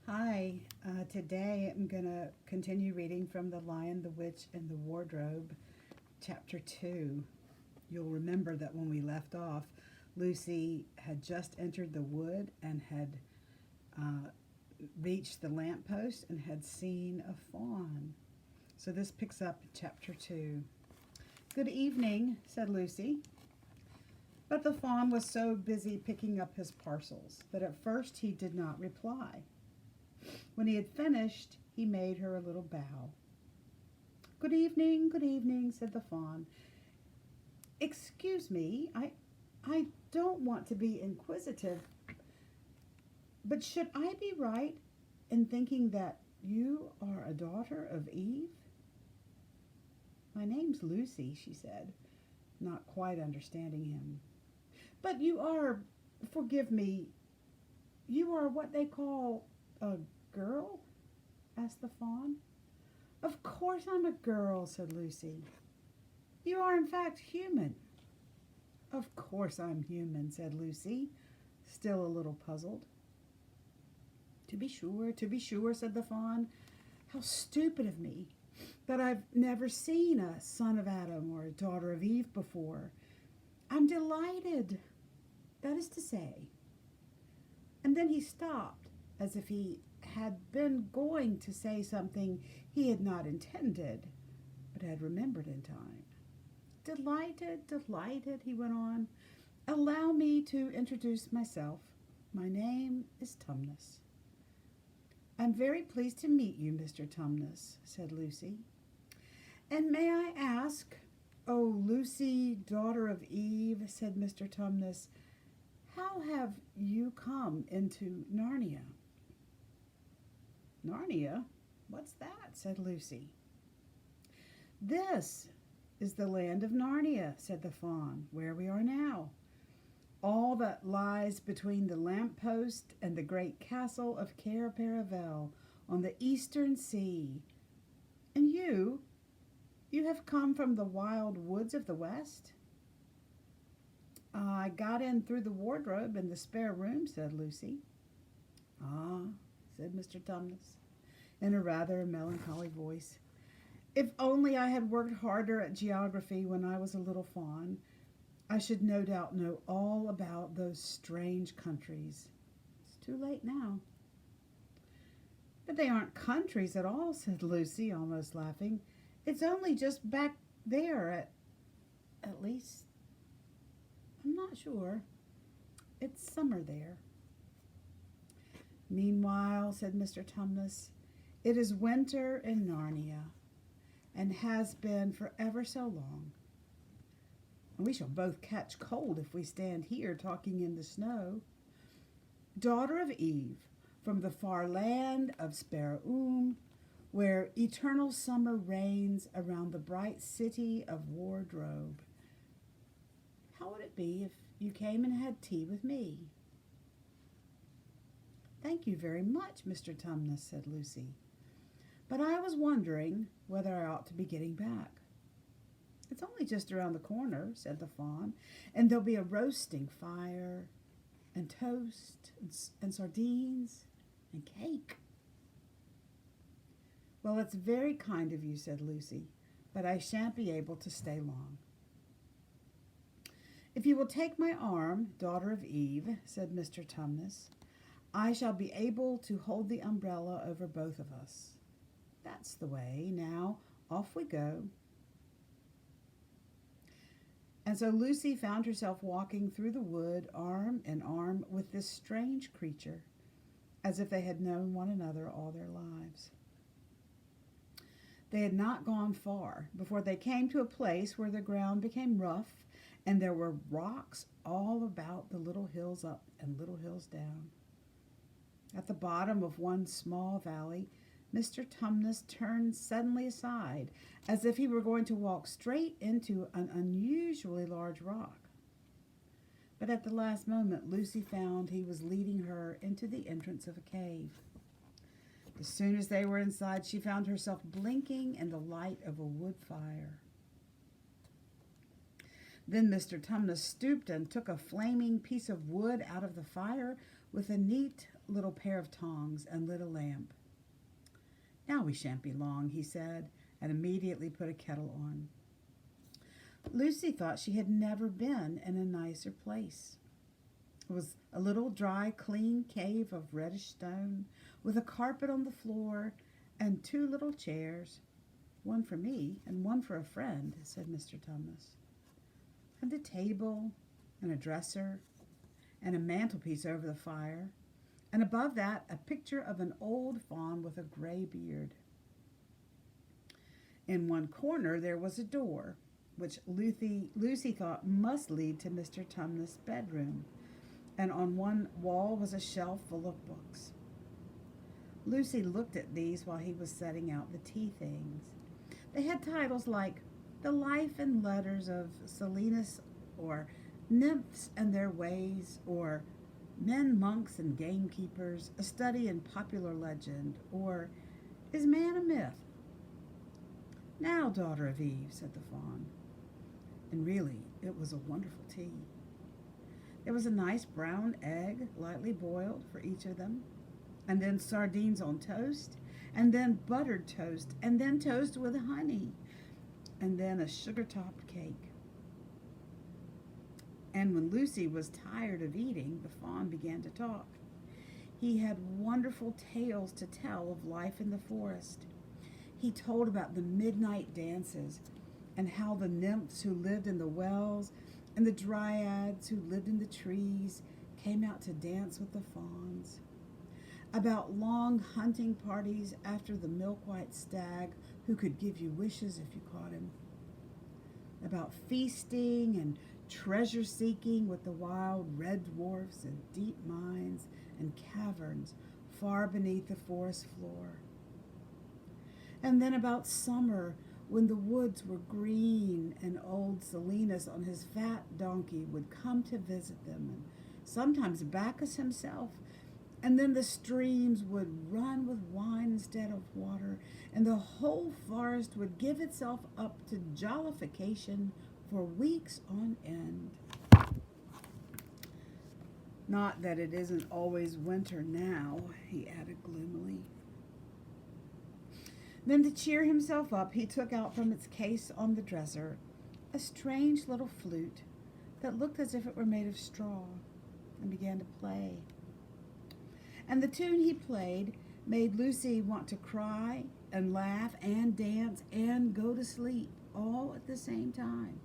Hi, today I'm going to continue reading from The Lion, the Witch, and the Wardrobe, Chapter 2. You'll remember that when we left off, Lucy had just entered the wood and had uh, reached the lamppost and had seen a fawn. So this picks up Chapter 2. Good evening, said Lucy. But the fawn was so busy picking up his parcels that at first he did not reply. When he had finished, he made her a little bow. Good evening, said the fawn. Excuse me, I don't want to be inquisitive, but should I be right in thinking that you are a daughter of Eve? My name's Lucy, she said, not quite understanding him. But you are, forgive me, you are what they call a girl? Asked the fawn. Of course I'm a girl, said Lucy. You are in fact human. Of course I'm human, said Lucy, still a little puzzled. To be sure, said the fawn. How stupid of me that I've never seen a son of Adam or a daughter of Eve before. I'm delighted, that is to say. And then he stopped, as if he had been going to say something he had not intended, but had remembered in time. Delighted, he went on. Allow me to introduce myself. My name is Tumnus. I'm very pleased to meet you, Mr. Tumnus, said Lucy. And may I ask, oh, Lucy, daughter of Eve, said Mr. Tumnus, how have you come into Narnia? Narnia? What's that? Said Lucy. This is the land of Narnia, said the fawn, where we are now. All that lies between the lamppost and the great castle of Cair Paravel on the eastern sea. And you have come from the wild woods of the west? I got in through the wardrobe in the spare room, said Lucy. Ah, said Mr. Tumnus, in a rather melancholy voice. If only I had worked harder at geography when I was a little fawn, I should no doubt know all about those strange countries. It's too late now. But they aren't countries at all, said Lucy, almost laughing. It's only just back there, at least. I'm not sure. It's summer there. Meanwhile, said Mr. Tumnus, it is winter in Narnia, and has been for ever so long. And we shall both catch cold if we stand here talking in the snow. Daughter of Eve, from the far land of Sparaum, where eternal summer reigns around the bright city of Wardrobe. How would it be if you came and had tea with me? Thank you very much, Mr. Tumnus, said Lucy. But I was wondering whether I ought to be getting back. It's only just around the corner, said the fawn, and there'll be a roasting fire, and toast, and sardines, and cake. Well, it's very kind of you, said Lucy, but I shan't be able to stay long. If you will take my arm, daughter of Eve, said Mr. Tumnus, I shall be able to hold the umbrella over both of us. That's the way. Now, off we go. And so Lucy found herself walking through the wood, arm in arm with this strange creature, as if they had known one another all their lives. They had not gone far before they came to a place where the ground became rough, and there were rocks all about the little hills up and little hills down. At the bottom of one small valley, Mr. Tumnus turned suddenly aside, as if he were going to walk straight into an unusually large rock. But at the last moment, Lucy found he was leading her into the entrance of a cave. As soon as they were inside, she found herself blinking in the light of a wood fire. Then Mr. Tumnus stooped and took a flaming piece of wood out of the fire with a neat little pair of tongs and lit a lamp. "Now we shan't be long," he said, and immediately put a kettle on. Lucy thought she had never been in a nicer place. It was a little dry, clean cave of reddish stone, with a carpet on the floor and 2 little chairs, "one for me and one for a friend," said Mr. Tumnus, "and a table and a dresser and a mantelpiece over the fire, and above that a picture of an old faun with a gray beard." In one corner there was a door, which Lucy thought must lead to Mr. Tumnus' bedroom, and on one wall was a shelf full of books. Lucy looked at these while he was setting out the tea things. They had titles like "The Life and Letters of Silenus," or "Nymphs and Their Ways," or "Men, Monks, and Gamekeepers, a Study in Popular Legend," or "Is Man a Myth?" "Now, daughter of Eve," said the faun. And really, it was a wonderful tea. There was a nice brown egg, lightly boiled, for each of them, and then sardines on toast, and then buttered toast, and then toast with honey, and then a sugar-topped cake. And when Lucy was tired of eating, the faun began to talk. He had wonderful tales to tell of life in the forest. He told about the midnight dances, and how the nymphs who lived in the wells and the dryads who lived in the trees came out to dance with the fauns. About long hunting parties after the milk-white stag who could give you wishes if you caught him. About feasting and treasure-seeking with the wild red dwarfs and deep mines and caverns far beneath the forest floor. And then about summer, when the woods were green and old Silenus on his fat donkey would come to visit them, and sometimes Bacchus himself. And then the streams would run with wine instead of water, and the whole forest would give itself up to jollification for weeks on end. "Not that it isn't always winter now," he added gloomily. Then, to cheer himself up, he took out from its case on the dresser a strange little flute that looked as if it were made of straw, and began to play. And the tune he played made Lucy want to cry and laugh and dance and go to sleep all at the same time.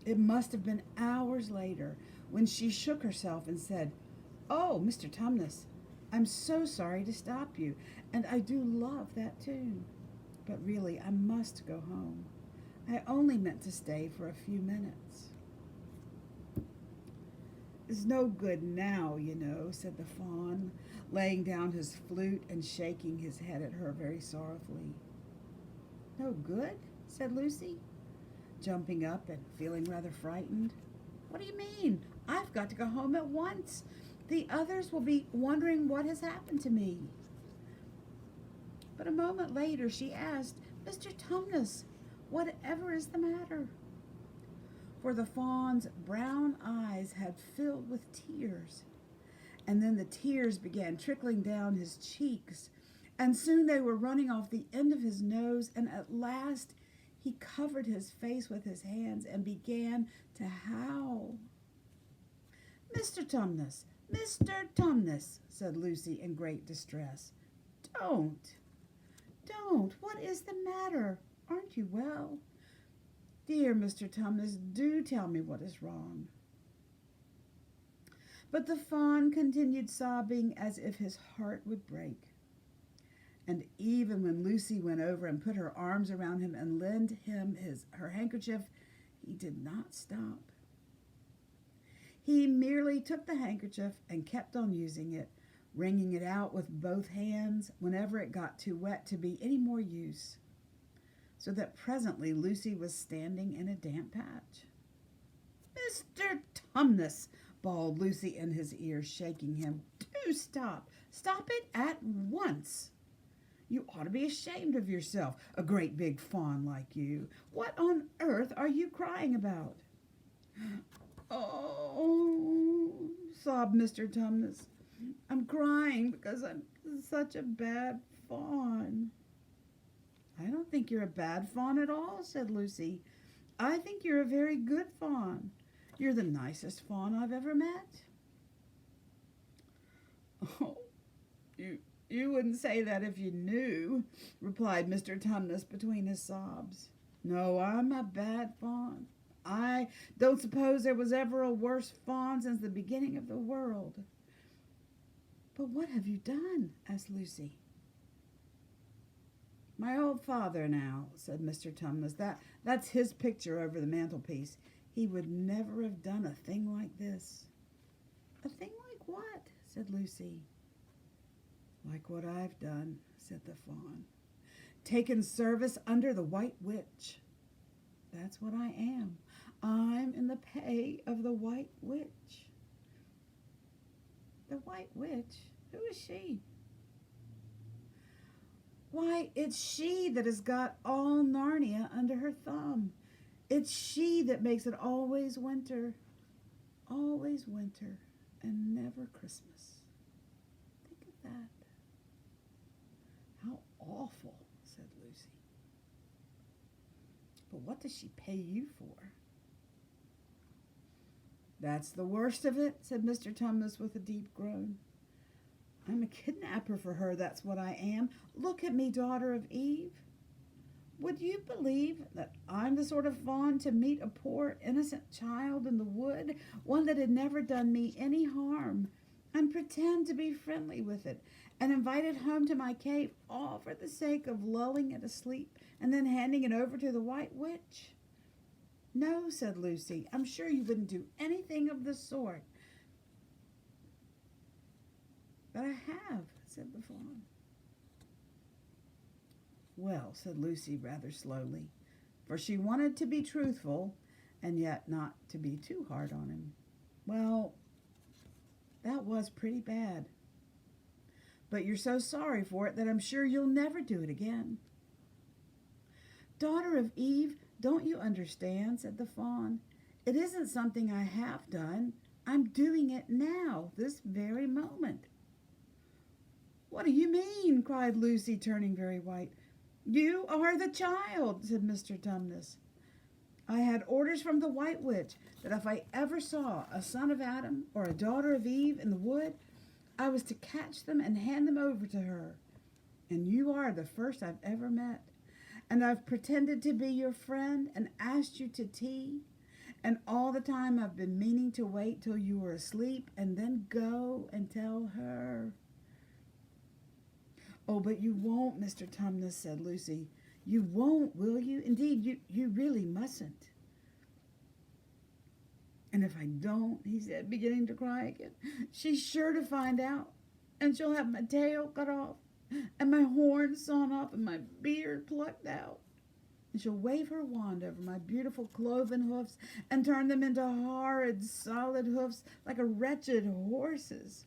It must have been hours later when she shook herself and said, "Oh, Mr. Tumnus, I'm so sorry to stop you, and I do love that tune. But really, I must go home. I only meant to stay for a few minutes." "It's no good now, you know," said the faun, laying down his flute and shaking his head at her very sorrowfully. "No good?" said Lucy, jumping up and feeling rather frightened. "What do you mean? I've got to go home at once. The others will be wondering what has happened to me." But a moment later she asked, "Mr. Tumnus, whatever is the matter?" For the faun's brown eyes had filled with tears, and then the tears began trickling down his cheeks, and soon they were running off the end of his nose, and at last he covered his face with his hands and began to howl. "Mr. Tumnus, Mr. Tumnus," said Lucy in great distress. Don't. What is the matter? Aren't you well? Dear Mr. Tumnus, do tell me what is wrong." But the faun continued sobbing as if his heart would break. And even when Lucy went over and put her arms around him and lent him her handkerchief, he did not stop. He merely took the handkerchief and kept on using it, wringing it out with both hands whenever it got too wet to be any more use, so that presently Lucy was standing in a damp patch. "Mr. Tumnus," bawled Lucy in his ear, shaking him, "do stop. Stop it at once. You ought to be ashamed of yourself, a great big faun like you. What on earth are you crying about?" "Oh," sobbed Mr. Tumnus. I'm crying because I'm such a bad fawn. I don't think you're a bad fawn at all, said Lucy. I think you're a very good fawn. You're the nicest fawn I've ever met. Oh, you wouldn't say that if you knew, replied Mr. Tumnus between his sobs. No, I'm a bad fawn. I don't suppose there was ever a worse fawn since the beginning of the world. But what have you done? Asked Lucy. My old father now, said Mr. Tumnus. That's his picture over the mantelpiece. He would never have done a thing like this. A thing like what? Said Lucy. Like what I've done, said the fawn. Taken service under the White Witch. That's what I am. I'm in the pay of the White Witch. The White Witch? Who is she? Why, it's she that has got all Narnia under her thumb. It's she that makes it always winter, and never Christmas. Think of that. How awful, said Lucy. But what does she pay you for? That's the worst of it, said Mr. Tumnus with a deep groan. I'm a kidnapper for her, that's what I am. Look at me, daughter of Eve. Would you believe that I'm the sort of fawn to meet a poor, innocent child in the wood, one that had never done me any harm, and pretend to be friendly with it, and invite it home to my cave, all for the sake of lulling it asleep, and then handing it over to the White Witch? No, said Lucy, I'm sure you wouldn't do anything of the sort. But I have, said the fawn. Well, said Lucy rather slowly, for she wanted to be truthful and yet not to be too hard on him. Well, that was pretty bad. But you're so sorry for it that I'm sure you'll never do it again. Daughter of Eve, don't you understand, said the fawn. It isn't something I have done. I'm doing it now, this very moment. What do you mean? Cried Lucy, turning very white. You are the child, said Mr. Tumnus. I had orders from the White Witch that if I ever saw a son of Adam or a daughter of Eve in the wood, I was to catch them and hand them over to her. And you are the first I've ever met. And I've pretended to be your friend and asked you to tea. And all the time I've been meaning to wait till you were asleep and then go and tell her. Oh, but you won't, Mr. Tumnus, said Lucy. You won't, will you? Indeed, you really mustn't. And if I don't, he said, beginning to cry again, she's sure to find out, and she'll have my tail cut off, and my horns sawn off, and my beard plucked out. And she'll wave her wand over my beautiful cloven hoofs and turn them into horrid, solid hoofs like a wretched horse's.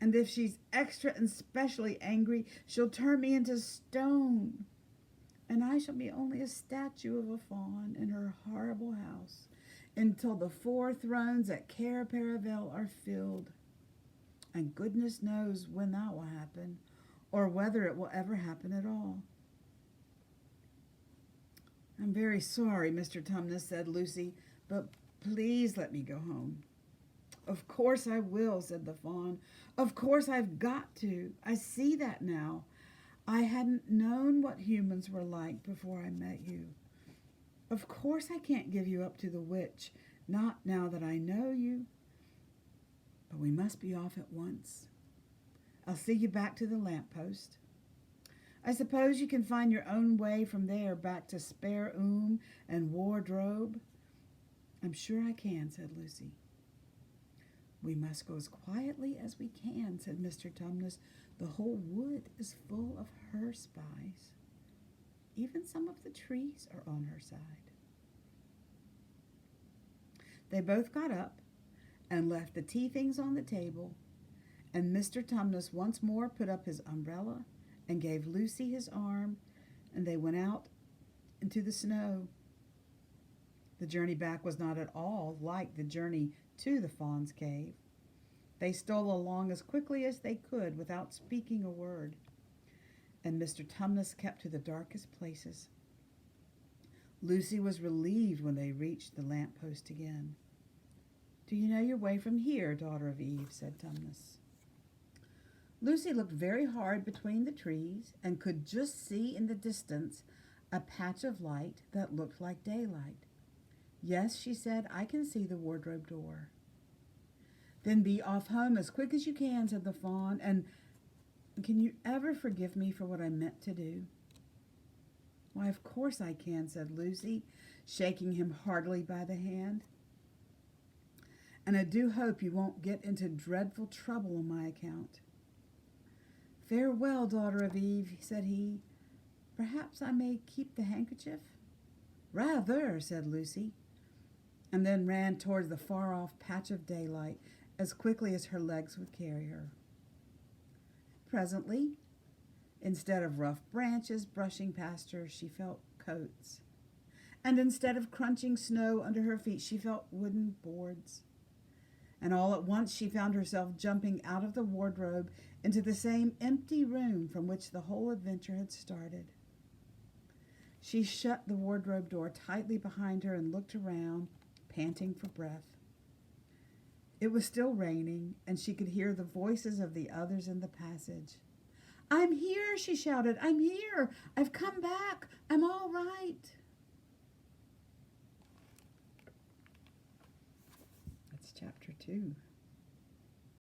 And if she's extra and specially angry, she'll turn me into stone. And I shall be only a statue of a fawn in her horrible house until the 4 thrones at Cair Paravel are filled. And goodness knows when that will happen, or whether it will ever happen at all. I'm very sorry, Mr. Tumnus, said Lucy, but please let me go home. Of course I will, said the fawn. Of course I've got to. I see that now. I hadn't known what humans were like before I met you. Of course I can't give you up to the witch, not now that I know you. But we must be off at once. I'll see you back to the lamppost. I suppose you can find your own way from there back to Spare and Wardrobe. I'm sure I can, said Lucy. We must go as quietly as we can, said Mr. Tumnus. The whole wood is full of her spies. Even some of the trees are on her side. They both got up and left the tea things on the table, and Mr. Tumnus once more put up his umbrella and gave Lucy his arm, and they went out into the snow. The journey back was not at all like the journey to the fawn's cave. They stole along as quickly as they could without speaking a word, and Mr. Tumnus kept to the darkest places. Lucy was relieved when they reached the lamp-post again. "Do you know your way from here, daughter of Eve?" said Tumnus. Lucy looked very hard between the trees and could just see in the distance a patch of light that looked like daylight. "Yes," she said, "I can see the wardrobe door." "Then be off home as quick as you can," said the fawn, "and can you ever forgive me for what I meant to do?" "Why, of course I can," said Lucy, shaking him heartily by the hand. "And I do hope you won't get into dreadful trouble on my account." "Farewell, daughter of Eve," said he. "Perhaps I may keep the handkerchief?" "Rather," said Lucy, and then ran towards the far-off patch of daylight as quickly as her legs would carry her. Presently, instead of rough branches brushing past her, she felt coats. And instead of crunching snow under her feet, she felt wooden boards. And all at once she found herself jumping out of the wardrobe into the same empty room from which the whole adventure had started. She shut the wardrobe door tightly behind her and looked around, panting for breath. It was still raining, and she could hear the voices of the others in the passage. "I'm here," she shouted. "I'm here. I've come back. I'm all right." That's chapter 2.